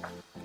ค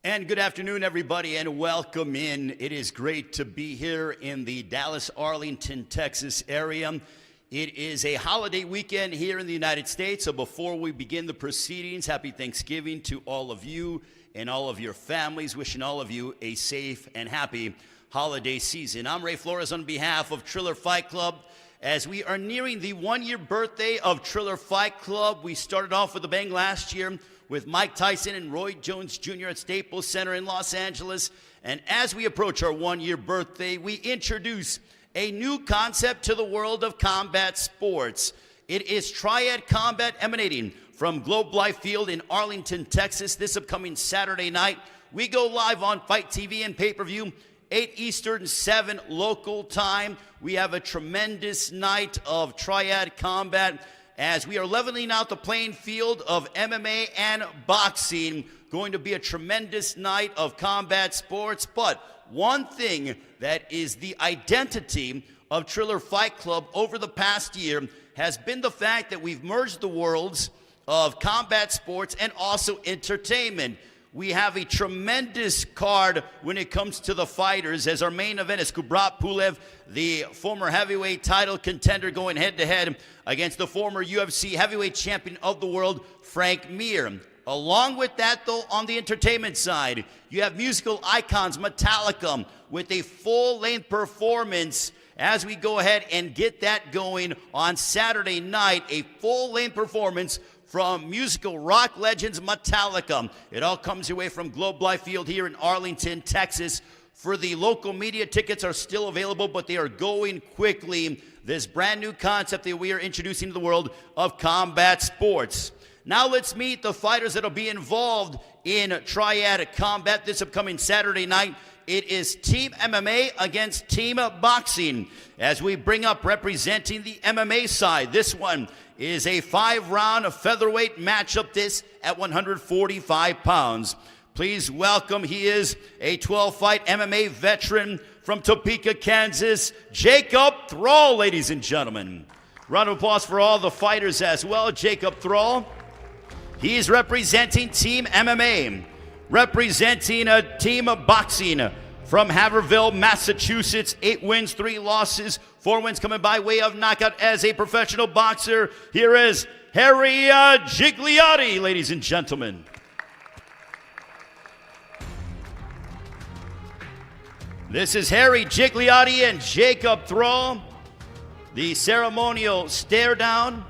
And good afternoon, everybody, and welcome in. It is great to be here in the Dallas, Arlington, Texas area. It is a holiday weekend here in the United States, so before we begin the proceedings, happy Thanksgiving to all of you and all of your families. Wishing all of you a safe and happy holiday season. I'm Ray Flores on behalf of Triller Fight Club. As we are nearing the one-year birthday of Triller Fight Club, we started off with a bang last year with Mike Tyson and Roy Jones Jr. at Staples Center in Los Angeles. And as we approach our one-year birthday, we introduce a new concept to the world of combat sports. It is Triad Combat, emanating from Globe Life Field in Arlington, Texas. This upcoming Saturday night, we go live on Fight TV and pay-per-view, 8 Eastern, 7 local time. We have a tremendous night of Triad Combat as we are leveling out the playing field of MMA and boxing. Going to be a tremendous night of combat sports. But one thing that is the identity of Triller Fight Club over the past year has been the fact that we've merged the worlds of combat sports and also entertainment. We have a tremendous card when it comes to the fighters, as our main event is Kubrat Pulev, the former heavyweight title contender, going head-to-head against the former UFC heavyweight champion of the world, Frank Mir. Along with that, though, on the entertainment side, you have musical icons Metallica with a full-length performance as we go ahead and get that going on Saturday night, a full-length performance from musical rock legends Metallica. It all comes your way from Globe Life Field here in Arlington, Texas. For the local media, tickets are still available, but they are going quickly. This brand new concept that we are introducing to the world of combat sports. Now let's meet the fighters that will be involved in Triad Combat this upcoming Saturday night. It is Team MMA against Team Boxing. As we bring up representing the MMA side, this one is a 5-round featherweight matchup, this at 145 pounds. Please welcome, he is a 12-fight MMA veteran from Topeka, Kansas, Jacob Thrall, ladies and gentlemen. Round of applause for all the fighters as well. Jacob Thrall, he is representing Team MMA. Representing a Team Boxing from Haverhill, Massachusetts, 8 wins, 3 losses, 4 wins coming by way of knockout as a professional boxer. Here is Harry Gigliotti, ladies and gentlemen. This is Harry Gigliotti and Jacob Thrall. The ceremonial stare down.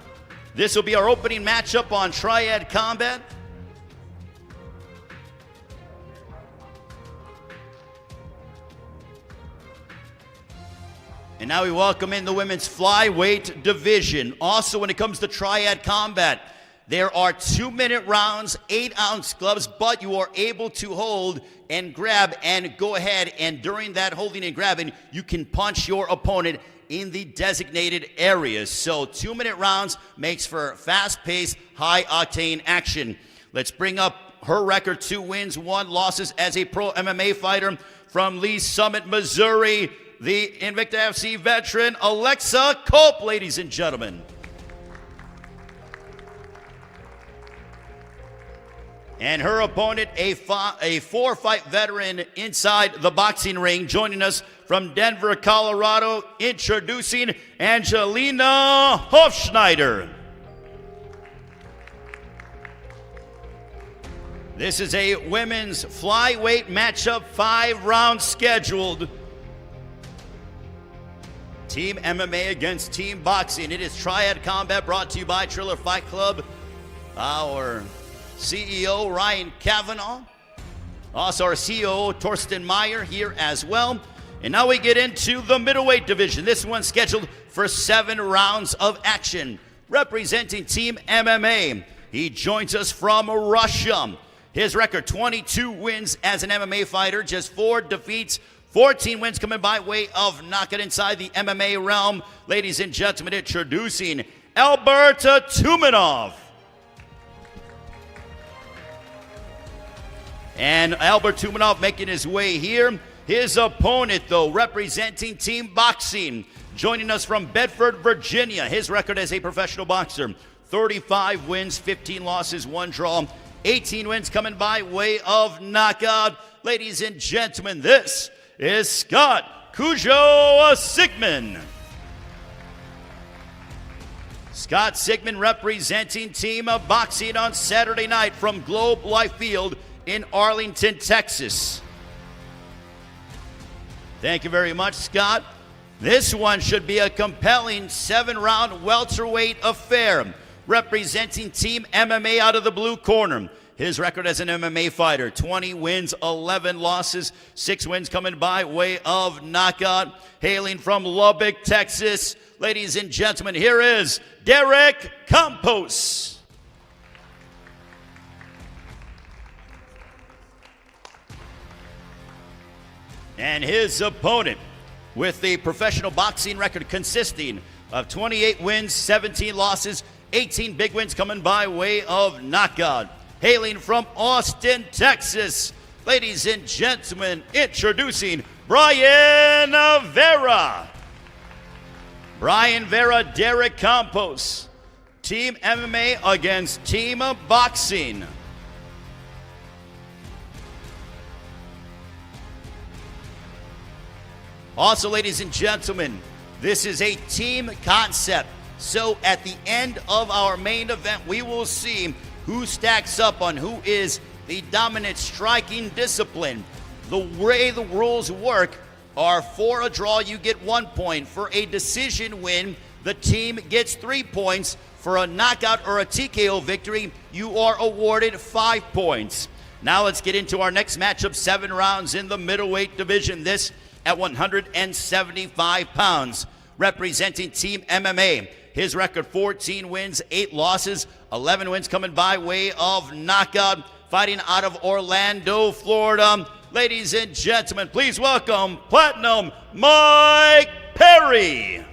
This will be our opening matchup on Triad Combat. And now we welcome in the women's flyweight division. Also, when it comes to Triad Combat, there are 2-minute rounds, 8-ounce gloves, but you are able to hold and grab and go ahead, and during that holding and grabbing, you can punch your opponent in the designated areas. So 2-minute rounds makes for fast-paced, high-octane action. Let's bring up her record: 2 wins, 1 losses as a pro MMA fighter from Lee Summit, Missouri. The Invicta FC veteran, Alexa Cope, ladies and gentlemen. And her opponent, a 4-fight veteran inside the boxing ring, joining us from Denver, Colorado, introducing Angelina Hofschneider. This is a women's flyweight matchup, 5 rounds scheduled. Team MMA against Team Boxing. It is Triad Combat, brought to you by Triller Fight Club. Our CEO, Ryan Kavanaugh. Also our CEO, Torsten Meyer, here as well. And now we get into the middleweight division. This one's scheduled for 7 rounds of action. Representing Team MMA, he joins us from Russia. His record, 22 wins as an MMA fighter, just 4 defeats, 14 wins coming by way of knockout inside the MMA realm. Ladies and gentlemen, introducing Albert Tumanov. And Albert Tumanov making his way here. His opponent, though, representing Team Boxing, joining us from Bedford, Virginia. His record as a professional boxer, 35 wins, 15 losses, 1 draw. 18 wins coming by way of knockout. Ladies and gentlemen, this is Scott Cujo Sigmund. Scott Sigmund representing Team Boxing on Saturday night from Globe Life Field in Arlington, Texas. Thank you very much, Scott. This one should be a compelling 7-round welterweight affair. Representing Team MMA out of the blue corner. His record as an MMA fighter, 20 wins, 11 losses, 6 wins coming by way of knockout. Hailing from Lubbock, Texas, ladies and gentlemen, here is Derek Campos. And his opponent, with the professional boxing record consisting of 28 wins, 17 losses, 18 big wins coming by way of knockout. Hailing from Austin, Texas, ladies and gentlemen, introducing Brian Vera. Brian Vera, Derek Campos. Team MMA against Team Boxing. Also, ladies and gentlemen, this is a team concept. So at the end of our main event, we will see who stacks up on who is the dominant striking discipline. The way the rules work are for a draw, you get 1 point. For a decision win, the team gets 3 points. For a knockout or a TKO victory, you are awarded 5 points. Now let's get into our next matchup, 7 rounds in the middleweight division. This at 175 pounds. Representing Team MMA. His record, 14 wins, 8 losses, 11 wins coming by way of knockout. Fighting out of Orlando, Florida. Ladies and gentlemen, please welcome Platinum Mike Perry.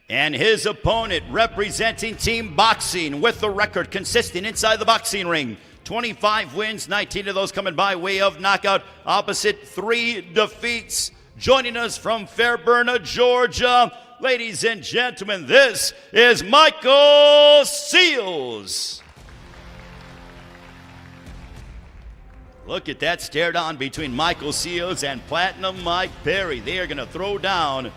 And his opponent, representing Team Boxing, with the record consisting inside the boxing ring. 25 wins, 19 of those coming by way of knockout. Opposite, 3 defeats. Joining us from Fairburn, Georgia, ladies and gentlemen, this is Michael Seals. Look at that stare down between Michael Seals and Platinum Mike Perry. They are going to throw down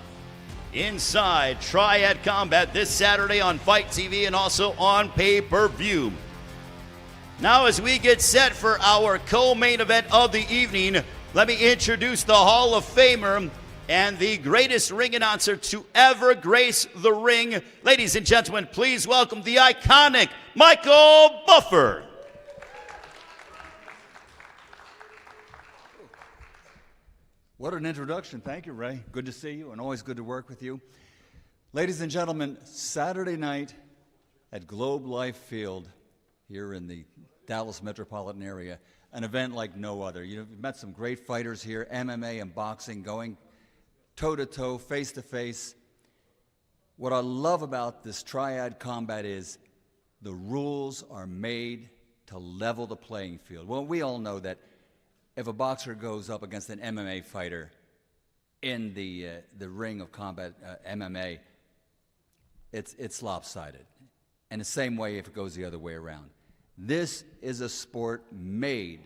inside Triad Combat this Saturday on Fight TV and also on pay-per-view. Now, as we get set for our co-main event of the evening, let me introduce the Hall of Famer and the greatest ring announcer to ever grace the ring. Ladies and gentlemen, please welcome the iconic Michael Buffer. What an introduction. Thank you, Ray. Good to see you and always good to work with you. Ladies and gentlemen, Saturday night at Globe Life Field here in the Dallas metropolitan area, an event like no other. You've met some great fighters here, MMA and boxing, going toe-to-toe, face-to-face. What I love about this Triad Combat is the rules are made to level the playing field. Well, we all know that if a boxer goes up against an MMA fighter in the ring of combat MMA, it's lopsided. And the same way if it goes the other way around. This is a sport made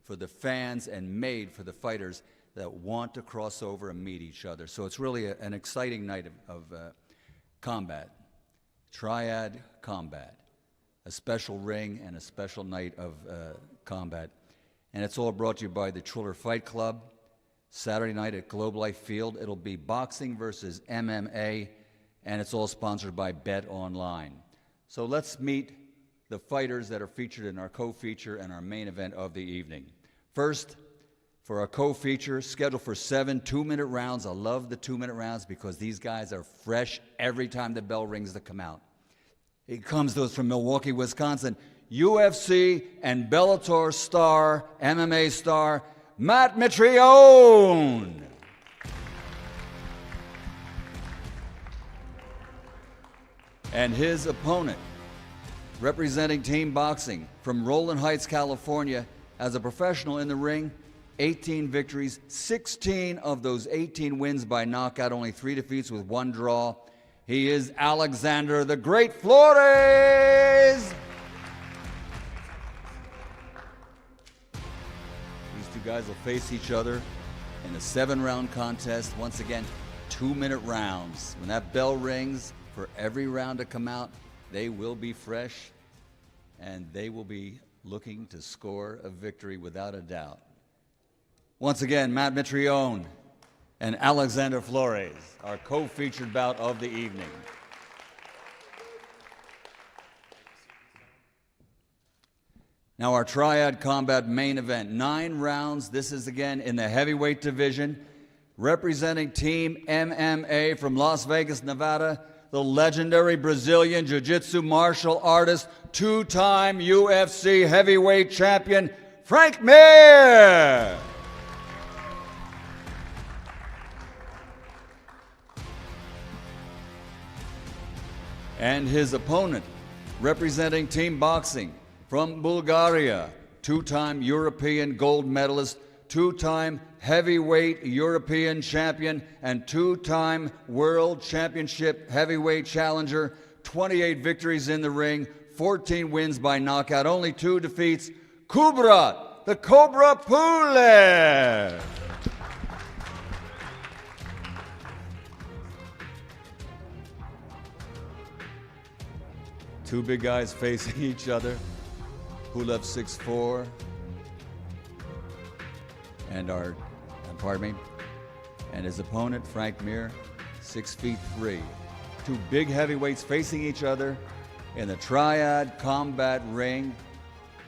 for the fans and made for the fighters that want to cross over and meet each other. So it's really an exciting night of combat. Triad Combat. A special ring and a special night of combat. And it's all brought to you by the Triller Fight Club. Saturday night at Globe Life Field. It'll be boxing versus MMA, and it's all sponsored by Bet Online. So let's meet the fighters that are featured in our co-feature and our main event of the evening. First, for our co-feature, scheduled for 7 2-minute rounds. I love the 2-minute rounds because these guys are fresh every time the bell rings to come out. He comes to us from Milwaukee, Wisconsin. UFC and Bellator star, MMA star, Matt Mitrione. And his opponent, representing Team Boxing from Rowland Heights, California, as a professional in the ring, 18 victories, 16 of those 18 wins by knockout, only 3 defeats with 1 draw. He is Alexander the Great Flores. These two guys will face each other in a 7-round contest. Once again, 2-minute rounds. When that bell rings, for every round to come out, they will be fresh, and they will be looking to score a victory without a doubt. Once again, Matt Mitrione and Alexander Flores, our co-featured bout of the evening. Now our Triad Combat main event, 9 rounds. This is again in the heavyweight division. Representing Team MMA from Las Vegas, Nevada, the legendary Brazilian Jiu-Jitsu martial artist, 2-time UFC heavyweight champion, Frank Mir. And his opponent, representing Team Boxing from Bulgaria, 2-time European gold medalist, 2-time heavyweight European champion, and 2-time world championship heavyweight challenger, 28 victories in the ring, 14 wins by knockout, only 2 defeats, Kubrat, the Cobra Pulev. Two big guys facing each other. Pulev 6'4", and and his opponent Frank Mir 6'3". Two big heavyweights facing each other in the Triad Combat Ring,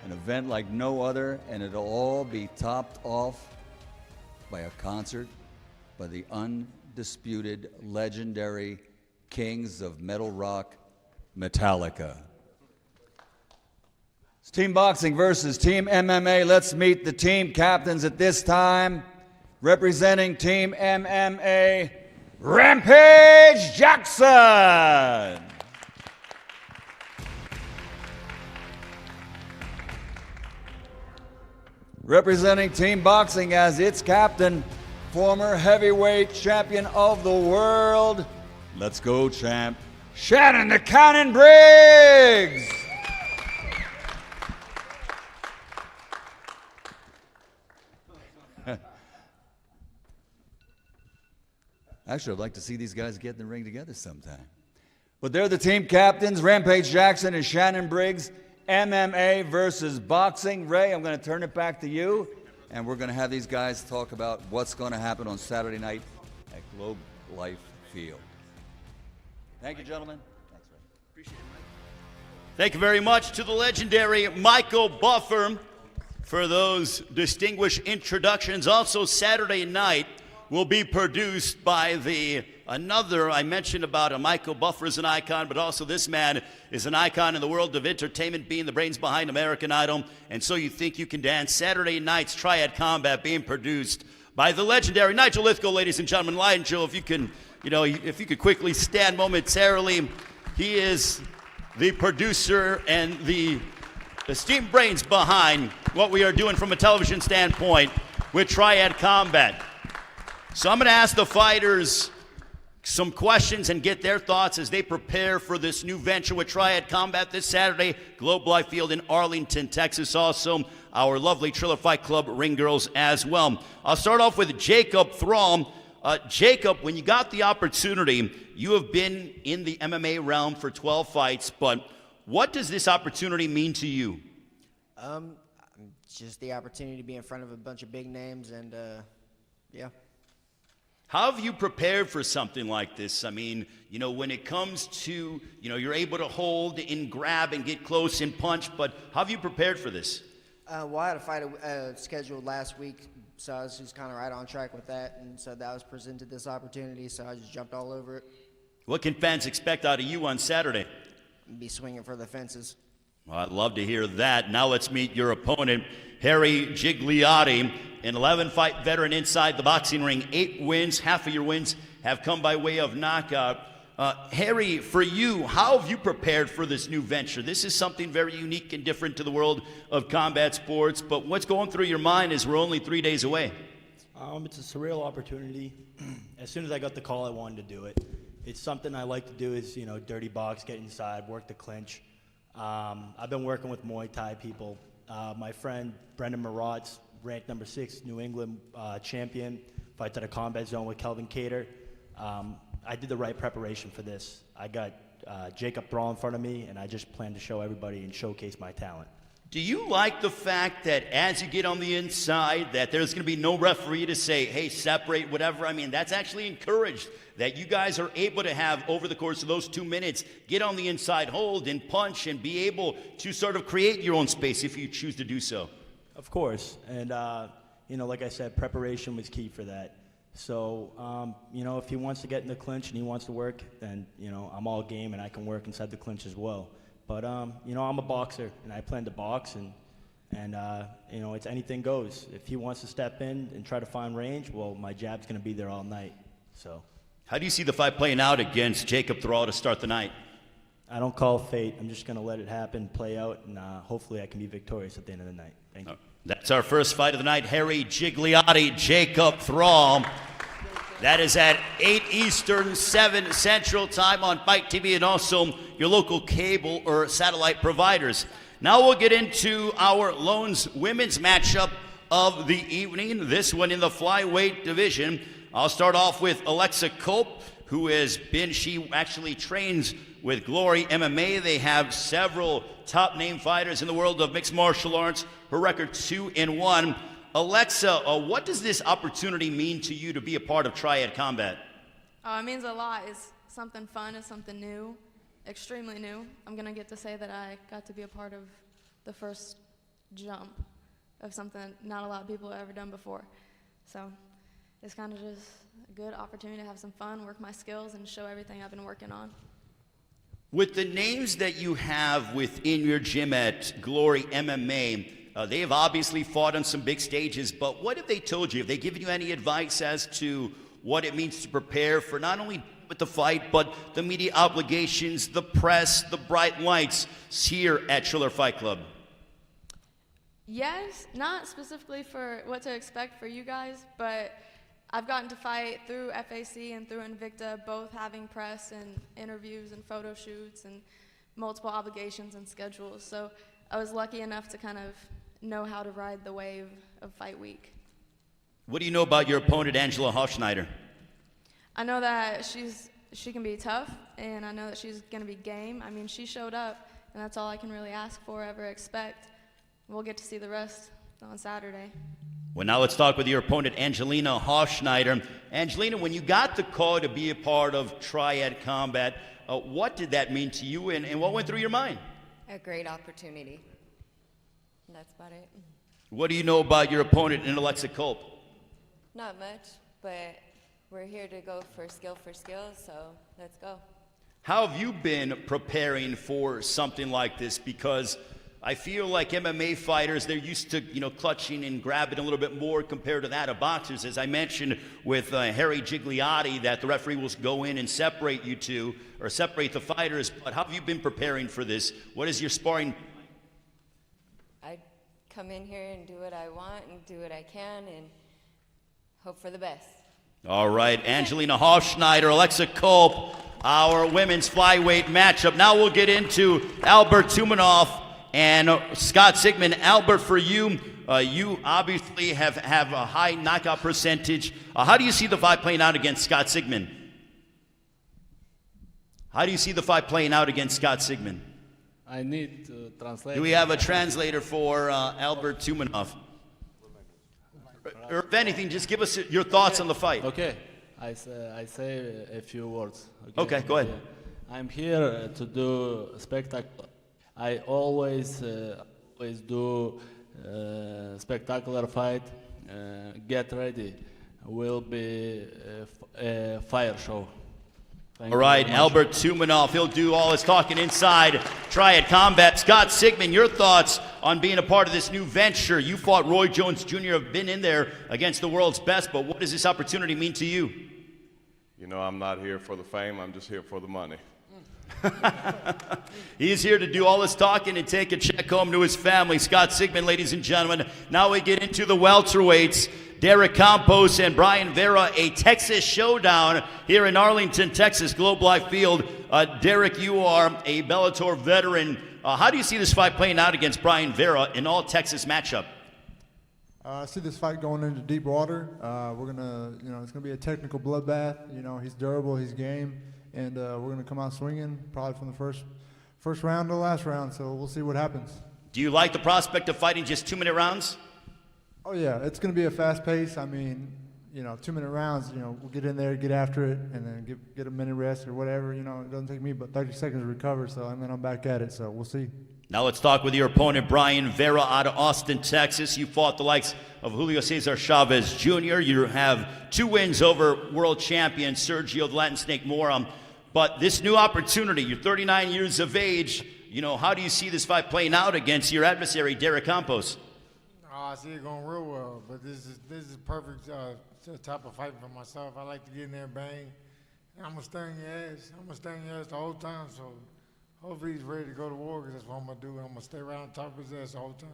an event like no other, and it'll all be topped off by a concert by the undisputed, legendary kings of metal rock, Metallica. It's Team Boxing versus Team MMA. Let's meet the team captains at this time. Representing Team MMA, Rampage Jackson. Representing Team Boxing as its captain, former heavyweight champion of the world, let's go champ, Shannon the Cannon Briggs. Actually, I'd like to see these guys get in the ring together sometime. But they're the team captains, Rampage Jackson and Shannon Briggs, MMA versus boxing. Ray, I'm going to turn it back to you, and we're going to have these guys talk about what's going to happen on Saturday night at Globe Life Field. Thank you, gentlemen. Thanks, Ray. Appreciate it, Mike. Thank you very much to the legendary Michael Buffer for those distinguished introductions. Also, Saturday night will be produced by I mentioned about Michael Buffer is an icon, but also this man is an icon in the world of entertainment, being the brains behind American Idol. And So You Think You Can Dance, Saturday night's Triad Combat, being produced by the legendary Nigel Lithgow, ladies and gentlemen. Nigel, if you could quickly stand momentarily. He is the producer and the esteemed brains behind what we are doing from a television standpoint with Triad Combat. So I'm going to ask the fighters some questions and get their thoughts as they prepare for this new venture with Triad Combat this Saturday, Globe Life Field in Arlington, Texas. Also, our lovely Triller Fight Club ring girls as well. I'll start off with Jacob Thrall. Jacob, when you got the opportunity, you have been in the MMA realm for 12 fights, but what does this opportunity mean to you? Just the opportunity to be in front of a bunch of big names, and yeah. How have you prepared for something like this? I mean, when it comes to, you're able to hold and grab and get close and punch, but how have you prepared for this? Well, I had a fight scheduled last week, so I was just kind of right on track with that, and so that was presented this opportunity, so I just jumped all over it. What can fans expect out of you on Saturday? Be swinging for the fences. Well, I'd love to hear that. Now let's meet your opponent, Harry Gigliotti, an 11-fight veteran inside the boxing ring. 8 wins, half of your wins have come by way of knockout. Harry, for you, how have you prepared for this new venture? This is something very unique and different to the world of combat sports, but what's going through your mind is we're only 3 days away? It's a surreal opportunity. As soon as I got the call, I wanted to do it. It's something I like to do is, dirty box, get inside, work the clinch. I've been working with Muay Thai people. My friend Brendan Marat's ranked number 6 New England champion, fights at a combat zone with Kelvin Cater. I did the right preparation for this. I got Jacob Thrall in front of me, and I just plan to show everybody and showcase my talent. Do you like the fact that as you get on the inside that there's going to be no referee to say, hey, separate, whatever? I mean, that's actually encouraged, that you guys are able to have, over the course of those 2 minutes, get on the inside hold and punch and be able to sort of create your own space if you choose to do so. Of course. And, like I said, preparation was key for that. So, if he wants to get in the clinch and he wants to work, then, I'm all game and I can work inside the clinch as well. But, I'm a boxer and I plan to box and it's anything goes. If he wants to step in and try to find range, well, my jab's going to be there all night. So, how do you see the fight playing out against Jacob Thrall to start the night? I don't call fate. I'm just going to let it happen, play out, and hopefully I can be victorious at the end of the night. Thank you. That's our first fight of the night. Harry Gigliotti, Jacob Thrall. That is at 8 Eastern, 7 Central Time on Fight TV and also your local cable or satellite providers. Now we'll get into our Loans women's matchup of the evening. This one in the flyweight division. I'll start off with Alexa Culp, she actually trains with Glory MMA. They have several top name fighters in the world of mixed martial arts. Her record 2-1. Alexa, what does this opportunity mean to you to be a part of Triad Combat? Oh, it means a lot. It's something fun. It's something new, extremely new. I'm going to get to say that I got to be a part of the first jump of something not a lot of people have ever done before. So it's kind of just a good opportunity to have some fun, work my skills, and show everything I've been working on. With the names that you have within your gym at Glory MMA, they have obviously fought on some big stages, but what have they told you? Have they given you any advice as to what it means to prepare for not only with the fight, but the media obligations, the press, the bright lights here at Triller Fight Club? Yes, not specifically for what to expect for you guys, but I've gotten to fight through FAC and through Invicta, both having press and interviews and photo shoots and multiple obligations and schedules. So I was lucky enough to kind of know how to ride the wave of fight week. What do you know about your opponent, Angela Hofschneider? I know that she can be tough, and I know that she's going to be game. I mean, she showed up, and that's all I can really ask for, ever expect. We'll get to see the rest on Saturday. Well, now let's talk with your opponent, Angelina Hofschneider. Angelina, when you got the call to be a part of Triad Combat, what did that mean to you, and what went through your mind? A great opportunity. And that's about it. What do you know about your opponent in Alexa Culp? Not much, but we're here to go for skill, so let's go. How have you been preparing for something like this? Because I feel like MMA fighters, they're used to, clutching and grabbing a little bit more compared to that of boxers. As I mentioned with Harry Gigliotti, that the referee will go in and separate you two, or separate the fighters. But how have you been preparing for this? What is your sparring? I come in here and do what I want and do what I can and hope for the best. All right, Angelina Hofschneider, Alexa Culp, our women's flyweight matchup. Now we'll get into Albert Tumanov and Scott Sigmund. Albert, for you, you obviously have a high knockout percentage. How do you see the fight playing out against Scott Sigmund? How do you see the fight playing out against Scott Sigmund? I need to translate. Do we have a translator for Albert Tumanov? Or if anything, just give us your thoughts on the fight. Okay, I say a few words. Okay, go ahead. I'm here to do spectacle. I always do spectacular fight. Get ready. Will be a fire show. Thank All right, you very much. Albert Tumanov, he'll do all his talking inside Triad Combat. Scott Sigmund, your thoughts on being a part of this new venture? You fought Roy Jones Jr., have been in there against the world's best, but what does this opportunity mean to you? You know, I'm not here for the fame, I'm just here for the money. He's here to do all his talking and take a check home to his family. Scott Sigmund, ladies and gentlemen. Now we get into the welterweights. Derek Campos and Brian Vera, a Texas showdown here in Arlington, Texas, Globe Life Field. Derek, you are a Bellator veteran. How do you see this fight playing out against Brian Vera, an all-Texas matchup? I see this fight going into deep water. We're gonna, it's gonna be a technical bloodbath. He's durable, he's game, and we're gonna come out swinging, probably from the first round to the last round. So we'll see what happens. Do you like the prospect of fighting just 2-minute rounds? Oh yeah, it's gonna be a fast pace. I mean, 2-minute rounds. We'll get in there, get after it, and then get a minute rest or whatever. It doesn't take me but 30 seconds to recover. So and then I'm back at it. So we'll see. Now let's talk with your opponent, Brian Vera, out of Austin, Texas. You fought the likes of Julio Cesar Chavez Jr. You have 2 wins over world champion Sergio the Latin Snake Mora. But this new opportunity, you're 39 years of age. How do you see this fight playing out against your adversary, Derek Campos? I see it going real well, but this is perfect type of fight for myself. I like to get in there and bang. And I'm going to sting your ass. I'm going to sting your ass the whole time, so hopefully he's ready to go to war, because that's what I'm going to do. I'm going to stay around on top of his ass the whole time.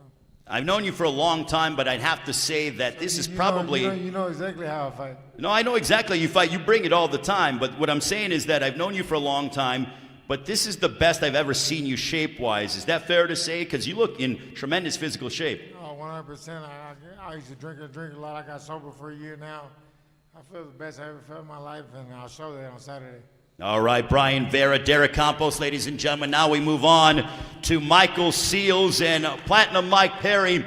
I've known you for a long time, but I'd have to say that this is probably... You know exactly how I fight. No, I know exactly how you fight. You bring it all the time, but what I'm saying is that I've known you for a long time, but this is the best I've ever seen you shape-wise. Is that fair to say? Because you look in tremendous physical shape. Oh, 100%. I used to drink a lot. I got sober for a year now. I feel the best I ever felt in my life, and I'll show that on Saturday. All right, Brian Vera, Derek Campos, ladies and gentlemen. Now we move on to Michael Seals and Platinum Mike Perry.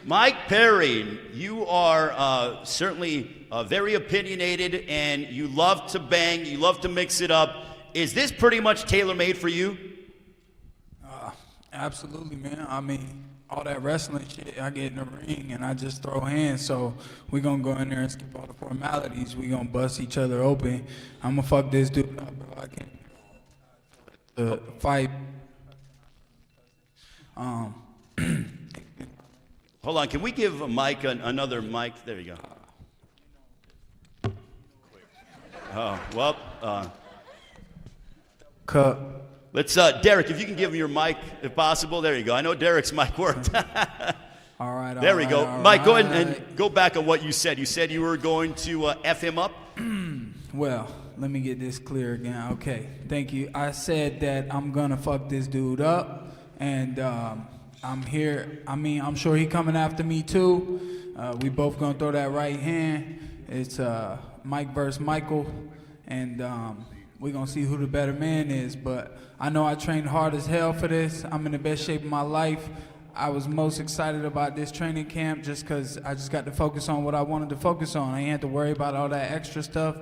Mike Perry, you are certainly very opinionated, and you love to bang, you love to mix it up. Is this pretty much tailor-made for you? Absolutely, man. I mean, all that wrestling shit, I get in the ring and I just throw hands. So we're going to go in there and skip all the formalities. We're going to bust each other open. I'm going to fuck this dude up, bro. I can't fight. Hold on, can we give Mike another mic? There you go. Oh, well, Cut. let's, Derek, if you can give him your mic, if possible. There you go. I know Derek's mic worked. All right. There we go. All Mike, go ahead right. and go back on what you said. You said you were going to F him up? Well, let me get this clear again. Okay, thank you. I said that I'm gonna fuck this dude up, and I'm here. I mean, I'm sure he coming after me too. We both gonna throw that right hand. It's Mike versus Michael, and we gonna see who the better man is. But I know I trained hard as hell for this. I'm in the best shape of my life. I was most excited about this training camp just because I just got to focus on what I wanted to focus on. I ain't had to worry about all that extra stuff.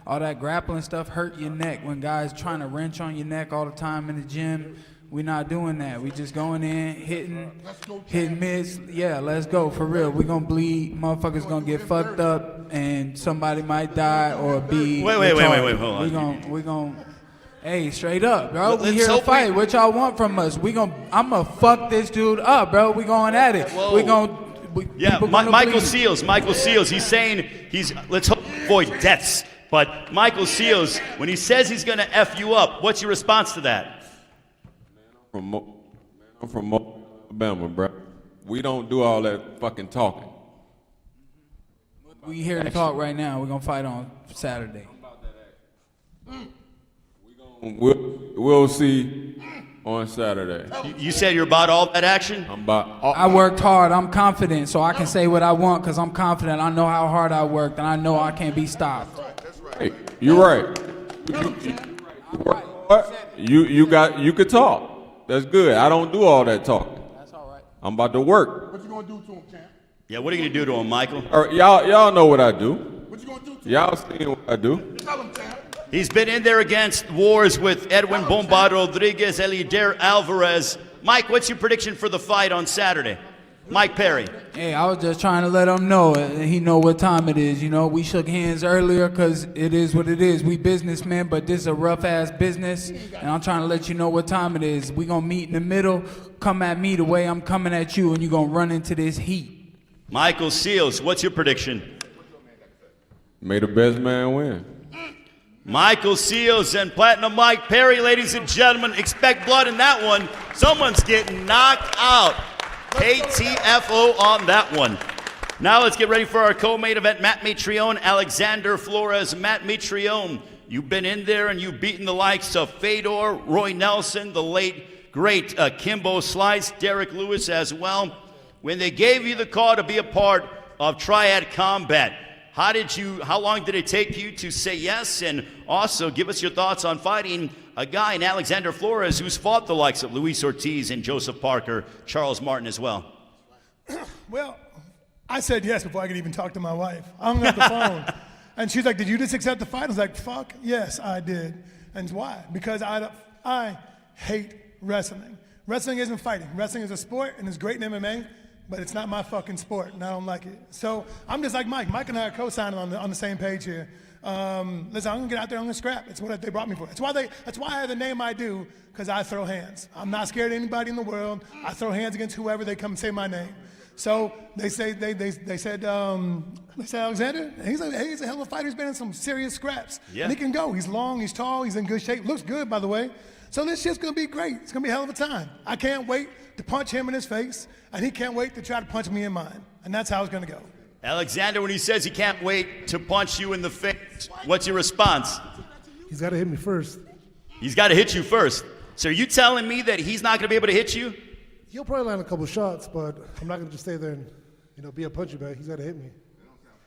All that grappling stuff hurt your neck. When guys trying to wrench on your neck all the time in the gym, we not doing that. We just going in, hitting mids. Yeah, let's go, for real. We gonna bleed. Motherfuckers gonna get fucked up, and somebody might die or be Wait, hold on. We gonna, hey, straight up, bro. Let's We here to hope fight. What y'all want from us? I'm gonna fuck this dude up, bro. We going at it. Whoa. We gonna. Yeah, people gonna Michael bleed. Seals. Michael Seals. He's saying let's hope avoid deaths. But Michael Seals, when he says he's going to F you up, what's your response to that? I'm from Alabama, bro. We don't do all that fucking talking. We here to talk right now. We're gonna fight on Saturday. We'll see on Saturday. You said you're about all that action? I'm about. I worked hard. I'm confident, so I can say what I want because I'm confident. I know how hard I worked, and I know I can't be stopped. Hey, you're right. You could talk. That's good. I don't do all that talking. That's all right. I'm about to work. What you gonna do to him, champ? Yeah, what are you going to do to him, Michael? All right, y'all know what I do. What you gonna do to him? Y'all seen what I do. Tell him, champ. He's been in there against wars with Edwin Bomba Rodriguez, Elider Alvarez. Mike, what's your prediction for the fight on Saturday? Mike Perry. Hey, I was just trying to let him know. He know what time it is. You know, we shook hands earlier because it is what it is. We businessmen, but this is a rough-ass business, and I'm trying to let you know what time it is. We going to meet in the middle. Come at me the way I'm coming at you, and you're going to run into this heat. Michael Seals, what's your prediction? May the best man win. Michael Seals and Platinum Mike Perry, ladies and gentlemen. Expect blood in that one. Someone's getting knocked out. KTFO on that one. Now let's get ready for our co-main event. Matt Mitrione, Alexander Flores. Matt Mitrione, you've been in there and you've beaten the likes of Fedor, Roy Nelson, the late, great Kimbo Slice, Derek Lewis as well. When they gave you the call to be a part of Triad Combat, how long did it take you to say yes? And also give us your thoughts on fighting a guy in Alexander Flores who's fought the likes of Luis Ortiz and Joseph Parker, Charles Martin as well. Well, I said yes before I could even talk to my wife. I hung up the phone. And she's like, did you just accept the fight? I was like, fuck, yes, I did. And why? Because I hate wrestling. Wrestling isn't fighting. Wrestling is a sport, and it's great in MMA, but it's not my fucking sport, and I don't like it. So I'm just like Mike. Mike and I are co-signing on the same page here. Listen, I'm gonna get out there, I'm gonna scrap. It's what they brought me for. That's why I have the name I do, because I throw hands. I'm not scared of anybody in the world. I throw hands against whoever they come and say my name. So they said Alexander, he's a hell of a fighter. He's been in some serious scraps. Yeah. And he can go. He's long, he's tall, he's in good shape. Looks good, by the way. So this shit's gonna be great. It's gonna be a hell of a time. I can't wait to punch him in his face, and he can't wait to try to punch me in mine. And that's how it's gonna go. Alexander, when he says he can't wait to punch you in the face, what's your response? He's got to hit me first. He's got to hit you first. So are you telling me that he's not going to be able to hit you? He'll probably land a couple shots, but I'm not going to just stay there and, be a punching bag. He's got to hit me.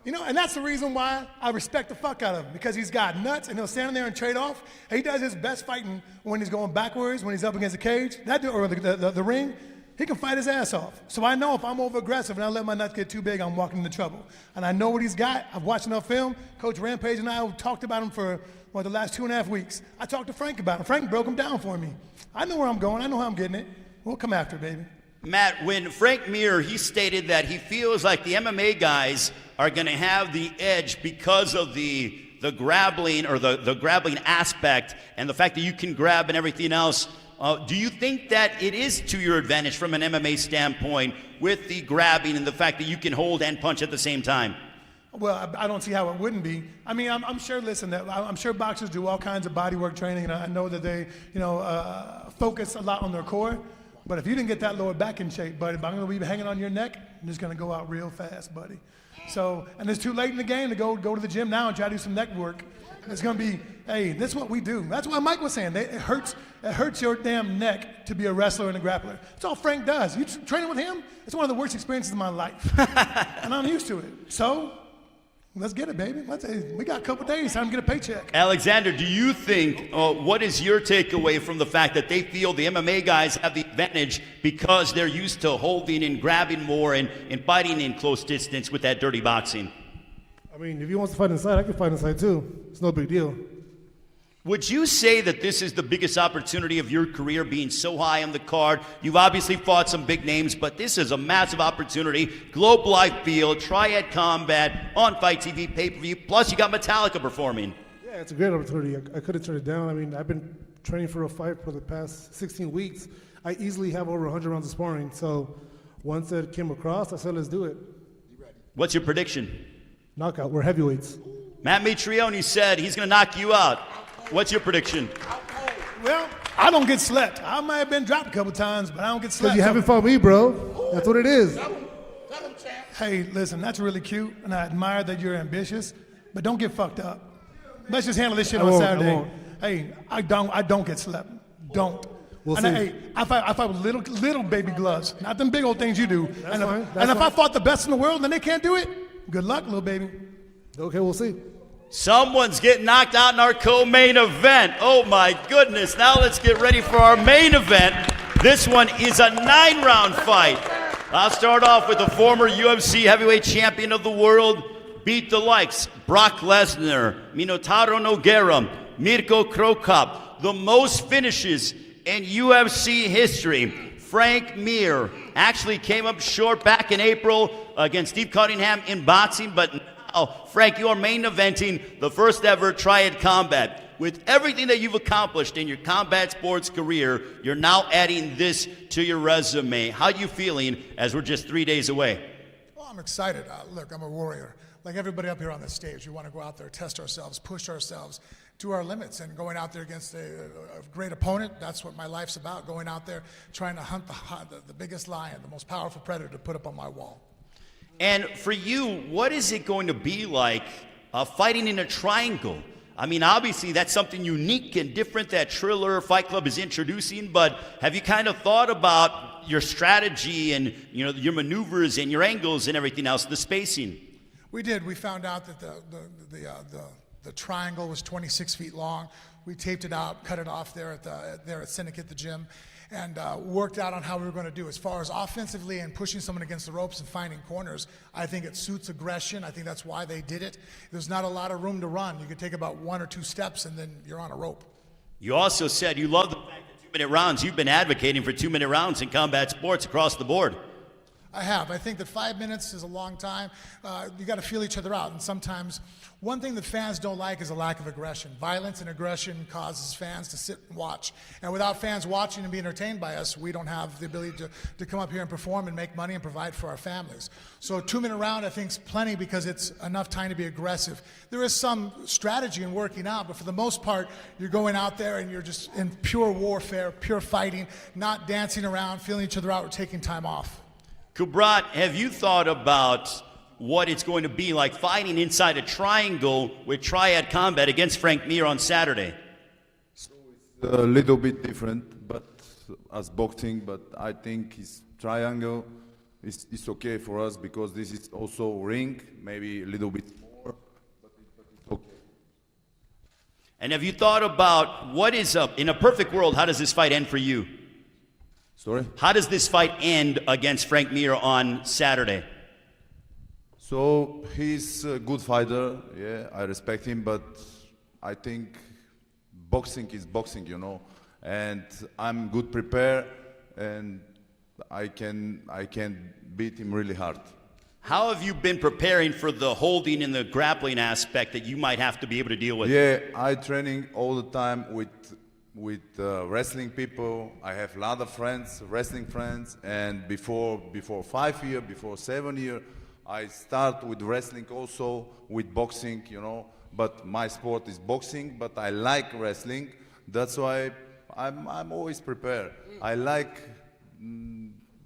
And that's the reason why I respect the fuck out of him, because he's got nuts, and he'll stand in there and trade off. He does his best fighting when he's going backwards, when he's up against the cage, or the ring. He can fight his ass off. So I know if I'm over-aggressive and I let my nuts get too big, I'm walking into trouble. And I know what he's got. I've watched enough film. Coach Rampage and I talked about him for, the last 2.5 weeks. I talked to Frank about him. Frank broke him down for me. I know where I'm going. I know how I'm getting it. We'll come after it, baby. Matt, when Frank Mir, he stated that he feels like the MMA guys are going to have the edge because of the grappling or the grappling aspect and the fact that you can grab and everything else. Do you think that it is to your advantage from an MMA standpoint with the grabbing and the fact that you can hold and punch at the same time? Well, I don't see how it wouldn't be. I mean, I'm sure, I'm sure boxers do all kinds of bodywork training, and I know that they, focus a lot on their core. But if you didn't get that lower back in shape, buddy, if I'm going to be hanging on your neck, I'm just going to go out real fast, buddy. So, and it's too late in the game to go to the gym now and try to do some neck work. It's going to be, hey, this is what we do. That's what Mike was saying. It hurts your damn neck to be a wrestler and a grappler. That's all Frank does. You training with him, it's one of the worst experiences of my life. And I'm used to it. So, let's get it, baby. We got a couple days, time to get a paycheck. Alexander, do you think, what is your takeaway from the fact that they feel the MMA guys have the advantage because they're used to holding and grabbing more and fighting in close distance with that dirty boxing? I mean, if he wants to fight inside, I can fight inside too. It's no big deal. Would you say that this is the biggest opportunity of your career, being so high on the card? You've obviously fought some big names, but this is a massive opportunity. Globe Life Field, Triad Combat, on Fight TV, pay-per-view, plus you got Metallica performing. Yeah, it's a great opportunity. I couldn't turn it down. I mean, I've been training for a fight for the past 16 weeks. I easily have over 100 rounds of sparring. So once it came across, I said, let's do it. What's your prediction? Knockout. We're heavyweights. Matt Mitrione said he's going to knock you out. What's your prediction? Well, I don't get slept. I might have been dropped a couple times, but I don't get slept. Because you haven't fought me, bro. That's what it is. Hey, listen, that's really cute, and I admire that you're ambitious, but don't get fucked up. Let's just handle this shit on Saturday. I won't. Hey, I don't get slept. Don't. We'll and see. I fight with little baby gloves, not them big old things you do. That's fine. And if I fought the best in the world and they can't do it, good luck, little baby. Okay, we'll see. Someone's getting knocked out in our co-main event. Oh my goodness. Now let's get ready for our main event. This one is a 9-round fight. I'll start off with the former UFC heavyweight champion of the world, beat the likes Brock Lesnar, Minotauro Nogueira, Mirko Krokop, the most finishes in UFC history. Frank Mir actually came up short back in April against Steve Cunningham in boxing, but now, Frank, you are main eventing the first ever Triad Combat. With everything that you've accomplished in your combat sports career, you're now adding this to your resume. How are you feeling as we're just 3 days away? Well, I'm excited. Look, I'm a warrior. Like everybody up here on this stage, we want to go out there, test ourselves, push ourselves to our limits, and going out there against a great opponent, that's what my life's about, going out there trying to hunt the biggest lion, the most powerful predator to put up on my wall. And for you, what is it going to be like fighting in a triangle? I mean, obviously, that's something unique and different that Triller Fight Club is introducing, but have you kind of thought about your strategy and, you know, your maneuvers and your angles and everything else, the spacing? We did. We found out that the triangle was 26 feet long. We taped it out, cut it off there at Syndicate, the gym, and worked out on how we were going to do. As far as offensively and pushing someone against the ropes and finding corners, I think it suits aggression. I think that's why they did it. There's not a lot of room to run. You could take about 1 or 2 steps and then you're on a rope. You also said you love the fact that 2-minute rounds. You've been advocating for 2-minute rounds in combat sports across the board. I have. I think that 5 minutes is a long time. You got to feel each other out. And sometimes one thing that fans don't like is a lack of aggression. Violence and aggression causes fans to sit and watch. And without fans watching and being entertained by us, we don't have the ability to come up here and perform and make money and provide for our families. So a 2-minute round, I think, is plenty because it's enough time to be aggressive. There is some strategy in working out, but for the most part, you're going out there and you're just in pure warfare, pure fighting, not dancing around, feeling each other out, or taking time off. Kubrat, have you thought about what it's going to be like fighting inside a triangle with Triad combat against Frank Mir on Saturday? So it's a little bit different, but as boxing, but I think his triangle is okay for us because this is also ring, maybe a little bit more, but it's okay. And have you thought about what is up in a perfect world? How does this fight end for you? Sorry? How does this fight end against Frank Mir on Saturday? So he's a good fighter, yeah, I respect him, but I think boxing is boxing, you know, and I'm good prepared, and I can beat him really hard. How have you been preparing for the holding and the grappling aspect that you might have to be able to deal with? Yeah, I training all the time with wrestling people. I have a lot of friends, wrestling friends, and before 5 years, before 7 years, I start with wrestling also, with boxing, you know, but my sport is boxing, but I like wrestling. That's why I'm always prepared. I like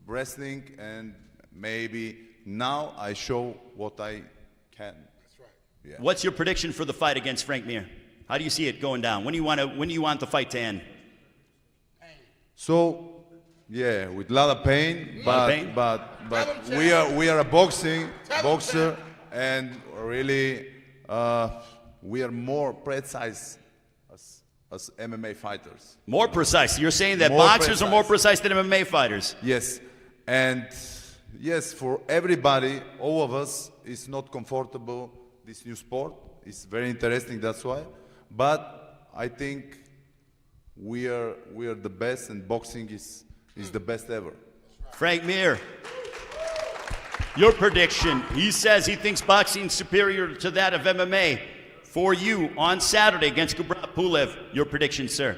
wrestling, and maybe now I show what I can. That's right. Yeah. What's your prediction for the fight against Frank Mir? How do you see it going down? When do you want the fight to end? So, yeah, with a lot of pain, but we are a boxer, and really we are more precise as MMA fighters. More precise. You're saying that More boxers precise. are more precise than MMA fighters? Yes, and yes, for everybody, all of us, is not comfortable. This new sport is very interesting. That's why, but I think we are the best, and boxing is the best ever. Frank Mir, your prediction. He says he thinks boxing is superior to that of MMA. For you on Saturday against Pulev, your prediction, sir?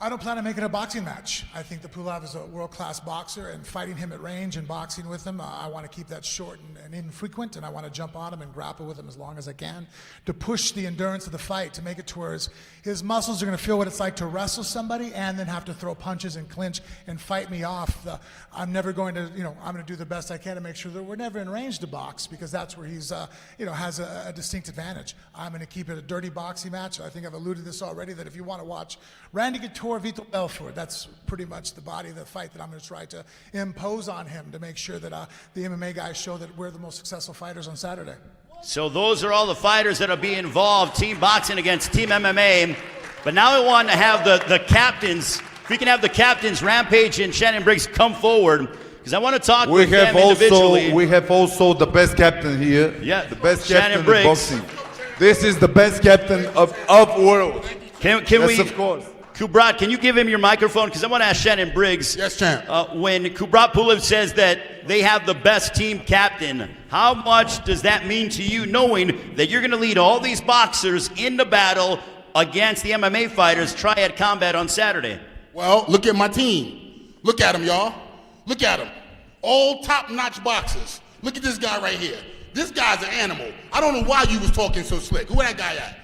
I don't plan on making a boxing match. I think that Pulev is a world-class boxer, and fighting him at range and boxing with him, I want to keep that short and infrequent, and I want to jump on him and grapple with him as long as I can to push the endurance of the fight, to make it towards his muscles are going to feel what it's like to wrestle somebody and then have to throw punches and clinch and fight me off. I'm never going to, I'm going to do the best I can to make sure that we're never in range to box, because that's where he's, has a distinct advantage. I'm going to keep it a dirty boxing match. I think I've alluded to this already, that if you want to watch Randy Couture, Vitor Belfort, that's pretty much the body of the fight that I'm going to try to impose on him to make sure that the MMA guys show that we're the most successful fighters on Saturday. So those are all the fighters that will be involved, team boxing against team MMA. But now I want to have the captains, if we can have the captains, Rampage and Shannon Briggs, come forward, because I want to talk with them individually. We have also the best captain here. Yeah, the best Shannon captain Briggs. in boxing. This is the best captain of world. Can yes, we, of course. Kubrat, can you give him your microphone? Because I want to ask Shannon Briggs. Yes, champ. When Kubrat Pulev says that they have the best team captain, how much does that mean to you, knowing that you're going to lead all these boxers into battle against the MMA fighters, Triad Combat, on Saturday? Well, look at my team. Look at them, y'all. Look at them. All top-notch boxers. Look at this guy right here. This guy's an animal. I don't know why you was talking so slick. Who that guy at?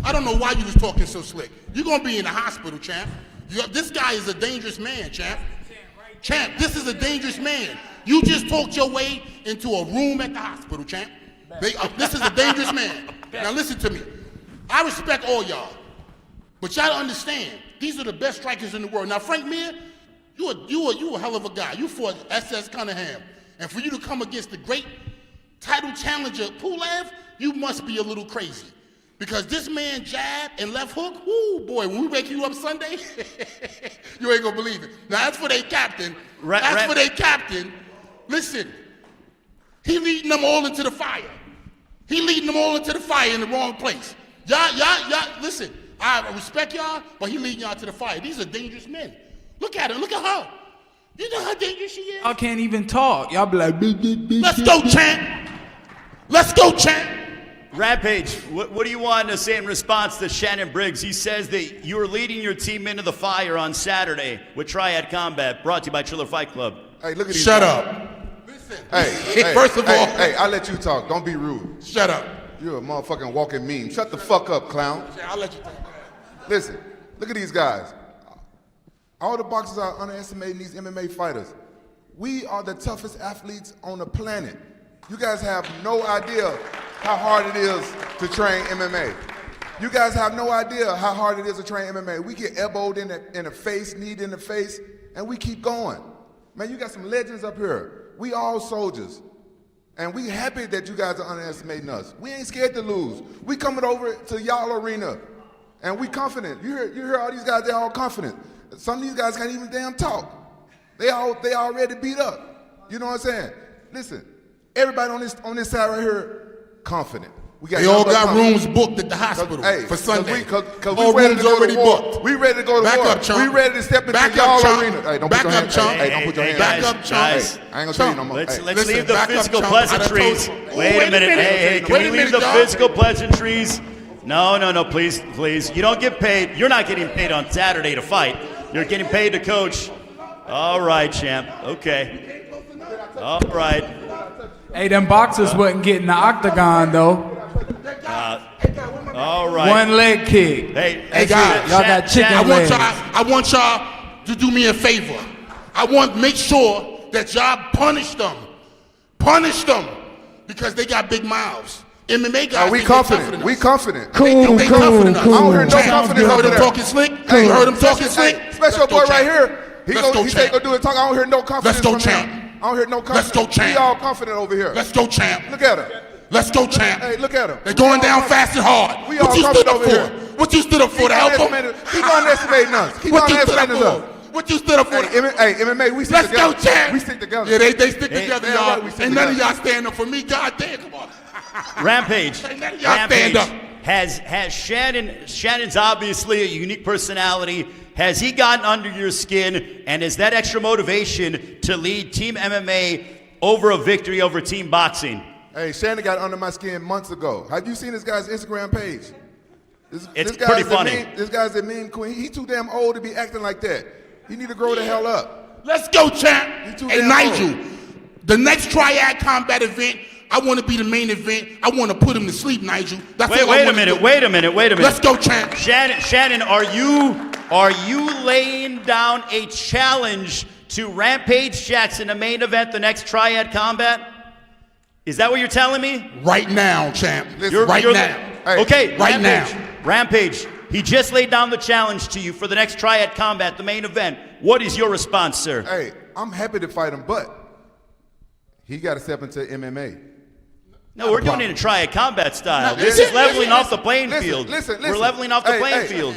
I don't know why you was talking so slick. You're going to be in the hospital, champ. This guy is a dangerous man, champ. Champ, this is a dangerous man. You just talked your way into a room at the hospital, champ. This is a dangerous man. Now listen to me. I respect all y'all, but y'all understand, these are the best strikers in the world. Now, Frank Mir, you a hell of a guy. You fought S.S. Cunningham. And for you to come against the great title challenger, Pulev, you must be a little crazy. Because this man jab and left hook, whoo, boy, when we wake you up Sunday, you ain't gonna believe it. Now, that's for their captain. For their captain. Listen, he leading them all into the fire. He leading them all into the fire in the wrong place. Y'all, listen, I respect y'all, but he leading y'all to the fire. These are dangerous men. Look at her, look at her. You know how dangerous she is? Y'all can't even talk. Y'all be like, let's go, champ. Let's go, champ. Rampage, what do you want to say in response to Shannon Briggs? He says that you are leading your team into the fire on Saturday with Triad Combat, brought to you by Triller Fight Club. Hey, look at these Shut guys. up. Hey, First of all, hey, I'll let you talk. Don't be rude. Shut up. You're a motherfucking walking meme. Shut the fuck up, clown. I'll let you talk. Listen, look at these guys. All the boxers are underestimating these MMA fighters. We are the toughest athletes on the planet. You guys have no idea how hard it is to train MMA. You guys have no idea how hard it is to train MMA. We get elbowed in the face, kneed in the face, and we keep going. Man, you got some legends up here. We all soldiers. And we happy that you guys are underestimating us. We ain't scared to lose. We coming over to y'all arena, and we confident. You hear all these guys, they're all confident. Some of these guys can't even damn talk. They already beat up. You know what I'm saying? Listen, everybody on this side right here, confident. They all got rooms booked at the hospital for Sunday. All rooms already booked. We ready to go to war. Back up, chump. We ready to step into y'all arena. Hey, don't put your hands. Hey, don't put your hands. Back up, chump. I ain't gonna tell you no more. Let's leave the physical pleasantries. Wait a minute. Hey, can we leave the physical pleasantries? No, please. You don't get paid. You're not getting paid on Saturday to fight. You're getting paid to coach. All right, champ. Okay. All right. Hey, them boxers wasn't getting the octagon, though. All right. One leg kick. Hey y'all guys, got chicken legs. I want y'all to do me a favor. I want to make sure that y'all punish them. Punish them because they got big mouths. MMA guys. We confident. We confident. Cool. I don't hear no confidence You heard over him there. talking slick? You heard him talking slick? Special boy right here. He say go do it talk. I don't hear no confidence. Let's go, from champ. him. I don't hear no confidence. Let's go, champ. We all confident over here. Let's go, champ. Look at him. Let's go, champ. Hey, look at him. They're going down fast and hard. We What all you stood confident up over for? here. What you stood up for? To help them? Keep underestimating us. Keep What you stood up underestimating us. for? What you stood up for? Hey, MMA, we stick Let's together. go, champ. We stick together. Yeah, they stick together, damn y'all. right, we stick Ain't none of together. y'all stand up for me. God damn, come on. Rampage. Y'all stand up. Has Shannon's obviously a unique personality. Has he gotten under your skin? And is that extra motivation to lead Team MMA over a victory over Team Boxing? Hey, Shannon got under my skin months ago. Have you seen this guy's Instagram page? It's this pretty funny. This guy's a meme queen. He's too damn old to be acting like that. He need to grow the hell up. Let's go, champ. too Hey, damn Nigel, old. the next Triad Combat event, I want to be the main event. I want to put him to sleep, Nigel. That's Wait all I a wanna minute. do. Wait a minute. Let's go, champ. Shannon, are you laying down a challenge to Rampage Jackson to main event the next Triad Combat? Is that what you're telling me? Right now, champ. Listen, right now. Okay, right now. Rampage, he just laid down the challenge to you for the next Triad Combat, the main event. What is your response, sir? Hey, I'm happy to fight him, but he got to step into MMA. No, we're doing it in Triad Combat style. No, This is leveling off the playing field. Listen. We're leveling off the Hey, playing hey. field.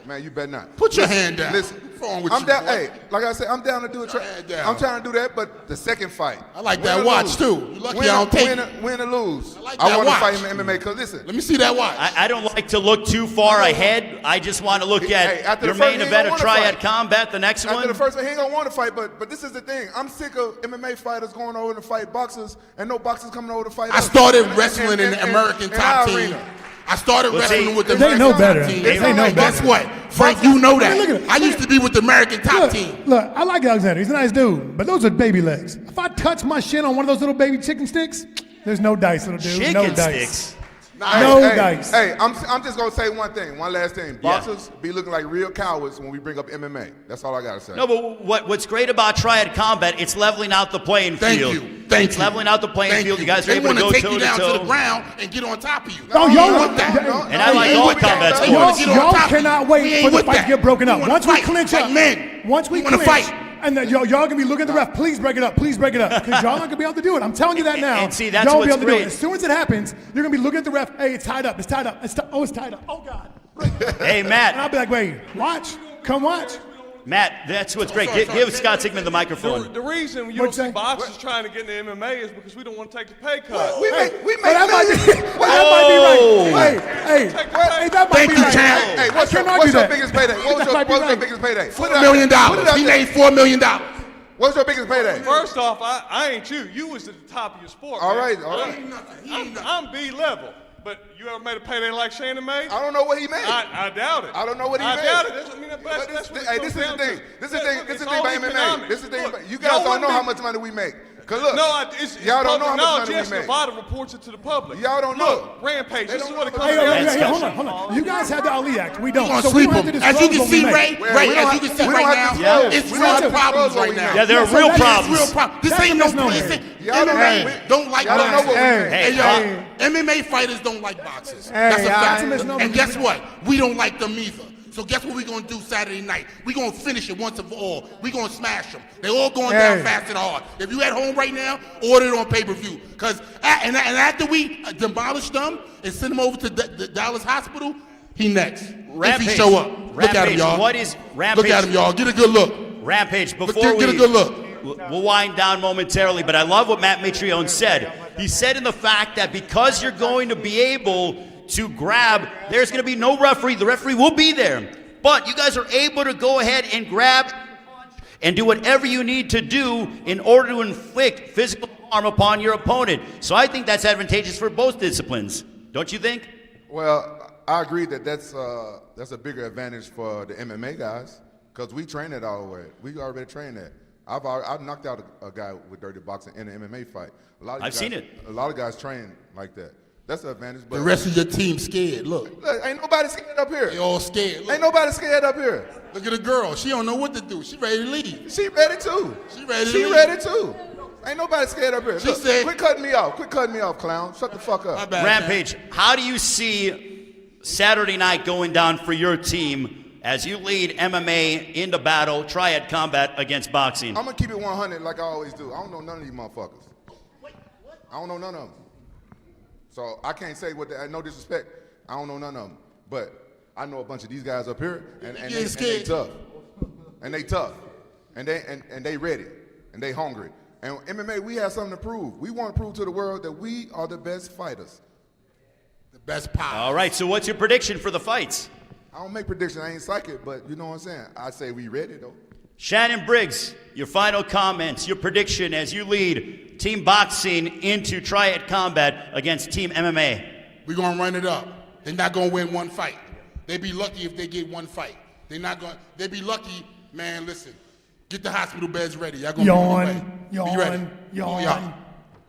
Man, you better not. Put your hand down. Listen, What's wrong with I'm you, down. boy? Hey, like I said, I'm down to do it. I'm trying to do that, but the second fight. I like win that or watch, lose. too. You lucky win, I don't take win, it. Win or lose. I like I that want to watch. fight him in MMA because listen. Let me see that watch. I don't like to look too far ahead. I just want to look Hey, at after your the first, main he event don't of wanna Triad fight. Combat, the next After one. the first one, he ain't gonna want to fight, but this is the thing. I'm sick of MMA fighters going over to fight boxers and no boxers coming over to fight I us. started And- wrestling in the American in top our team. arena. I started Well, wrestling see, with the They American know top better. team. They know Guess better. what? Frank, you know that. Look at it. I used to be with the American top team. Look, I like Alexander. He's a nice dude, but those are baby legs. If I touch my shit on one of those little baby chicken sticks, there's no dice, little dude. No Chicken dice. sticks. No dice. Hey, I'm just gonna say one thing, one last thing. Boxers be looking like real cowards when we bring up MMA. That's all I gotta say. No, but what's great about Triad Combat, it's leveling out the playing field. Thank it's you. leveling out the playing field. You guys are They able to want to go take you down to toe-to-toe. the ground and get on top of you. No, We y'all ain't want with that. And I like all combat sports. Y'all cannot We wait ain't for the with fight that. to get broken We up. wanna Once we fight clinch like up, men. once we We wanna clinch, fight. and then y'all gonna be looking at the ref. Please break it up. Please break it up. Because y'all not gonna be able to do it. I'm telling you that now. And see, that's y'all won't be what's able to do great. it. As soon as it happens, you're gonna be looking at the ref. Hey, it's tied up. It's tied up. It's tied up. Oh God. Hey, Matt. And I'll be like, wait, watch. Come watch. Matt, that's what's great. Give Scott Sigmund the microphone. The reason you don't see boxers trying to get into MMA is because we don't want to take the pay cut. We make that might be, that might be right. Hey, that might be right. Hey, what's your biggest payday? What was your biggest payday? $4 million. He made $4 million. What's your biggest payday? First off, I ain't you. You was at the top of your sport. All man. right, all right. I'm B level. But you ever made a payday like Shannon made? I don't know what he made. I doubt it. I don't know what he made. I doubt it. That's what Hey, this is the thing. This is the thing about MMA. This is the thing. You guys don't know how much money we make. Cause look, y'all don't know how much money we make. Nevada reports it to the public. Y'all don't know. Look, Rampage. This is what it comes Hey, down to. hold on. You guys have the Ali Act. We don't. We're So gonna we sweep don't have to them. As you disclose can what see, we Ray, make. as you can see right now, it's real problems right now. Yeah, there are real problems. This That's ain't a no misnomer. place. Y'all don't MMA don't like Y'all don't know boxing. what we make. Hey, y'all, MMA fighters don't like boxers. That's a fact. And guess what? We don't like them either. So guess what we're going to do Saturday night? We're going to finish it once and for all. We're going to smash them. They're all going down fast and hard. If you at home right now, order it on pay-per-view. And after we demolish them and send them over to the Dallas hospital, he next. Rampage. If he show up. Look at him, y'all. What is Rampage? Look at him, y'all. Get a good look. Rampage, before Get a good look. We'll wind down momentarily, but I love what Matt Mitrione said. He said in the fact that because you're going to be able to grab, there's going to be no referee. The referee will be there. But you guys are able to go ahead and grab and do whatever you need to do in order to inflict physical harm upon your opponent. So I think that's advantageous for both disciplines. Don't you think? Well, I agree that that's a bigger advantage for the MMA guys because we train it all the way. We already train that. I've knocked out a guy with dirty boxing in an MMA fight. I've seen it. A lot of guys train like that. That's the advantage. But The rest of your team scared. Look. Ain't nobody scared up here. They all scared. Look. Ain't nobody scared up here. Look at the girl. She don't know what to do. She ready to leave. She ready too. She ready to She leave. ready too. Ain't nobody scared up here. She Look, said- quit cutting me off. Quit cutting me off, clown. Shut the fuck up. Rampage, how do you see Saturday night going down for your team as you lead MMA into battle, Triad Combat against boxing? I'm gonna keep it 100 like I always do. I don't know none of these motherfuckers. I don't know none of them. So I can't say what no disrespect. I don't know none of them. But I know a bunch of these guys up here, and they tough. And they tough. And they ready. And they hungry. And MMA, we have something to prove. We want to prove to the world that we are the best fighters. The best power. All right, so what's your prediction for the fights? I don't make predictions. I ain't psychic, but you know what I'm saying. I say we ready though. Shannon Briggs, your final comments, your prediction as you lead Team Boxing into Triad Combat against Team MMA. We're going to run it up. They're not going to win one fight. They'd be lucky if they get one fight. They'd be lucky, man, listen. Get the hospital beds ready. Y'all going to be on the way. Be ready. Yawn.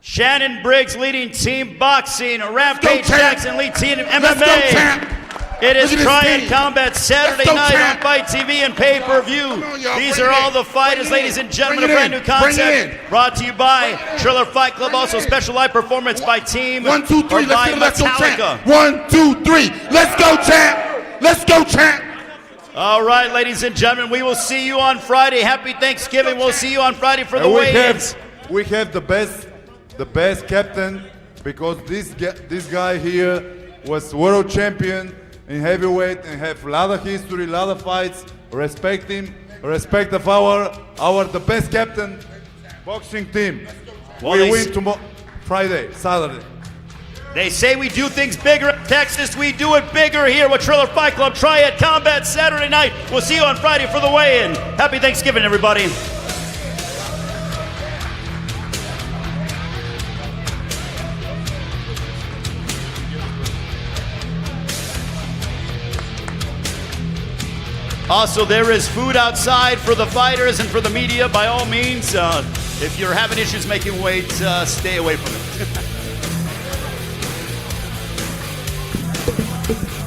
Shannon Briggs leading Team Boxing, Rampage Jackson lead Team MMA. Let's go, champ. It is Look at this Triad team. Combat Saturday Let's go, night champ. on Fight TV and pay-per-view. y'all, These bring are it all in. the fighters, Bring it ladies in. and gentlemen. A Bring it brand in. new Bring it concept brought to you by Triller Fight Club. Also special live performance by Team 1, 2, 3. or by Let's go, Metallica. champ. 1, 2, 3. Let's go, champ. Let's go, champ. All right, ladies and gentlemen, we will see you on Friday. Happy Thanksgiving. We'll see you on Friday for the And weigh-ins. we have the best captain because this guy here was world champion in heavyweight and have a lot of history, a lot of fights. Respect him. Respect of our the best captain boxing team. Well, we they win tomorrow, Friday, Saturday. They say we do things bigger in Texas. We do it bigger here with Triller Fight Club Triad Combat Saturday night. We'll see you on Friday for the weigh-in. Happy Thanksgiving, everybody. Also, there is food outside for the fighters and for the media. By all means, if you're having issues making weight, stay away from it. Thank you.